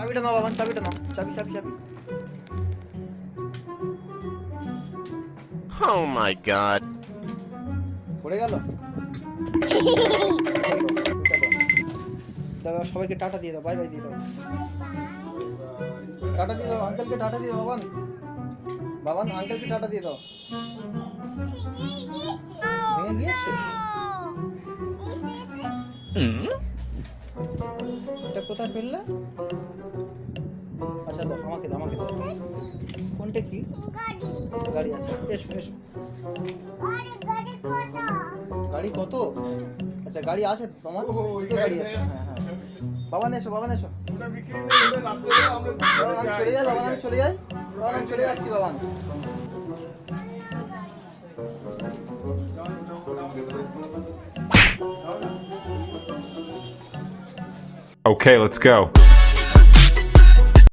চাবিটা নাও বাবান, চাবিটা নাও, চাবি চাবি চাবি। Oh my god. পড়ে গেল। দাদা সবাইকে টাটা দিয়ে দাও, বাই বাই দিয়ে দাও, টাটা দিয়ে দাও আঙ্কেলকে, টাটা দিয়ে দাও বাবান, বাবান আঙ্কেলকে টাটা দিয়ে দাও। ভেঙে গিয়েছে এটা, কোথায় ফেললে? আচ্ছা দাও আমাকে দাও, আমাকে দাও। কোনটা কি? গাড়ি আছে, এসো এসো। গাড়ি কত? আচ্ছা গাড়ি আছে তোমার, দুটো গাড়ি আছে। হ্যাঁ হ্যাঁ বাবান এসো, বাবান এসো, বাবান আমি চলে যাই, বাবান আমি চলে যাই, বাবান আমি চলে যাচ্ছি বাবান। Okay, let's go.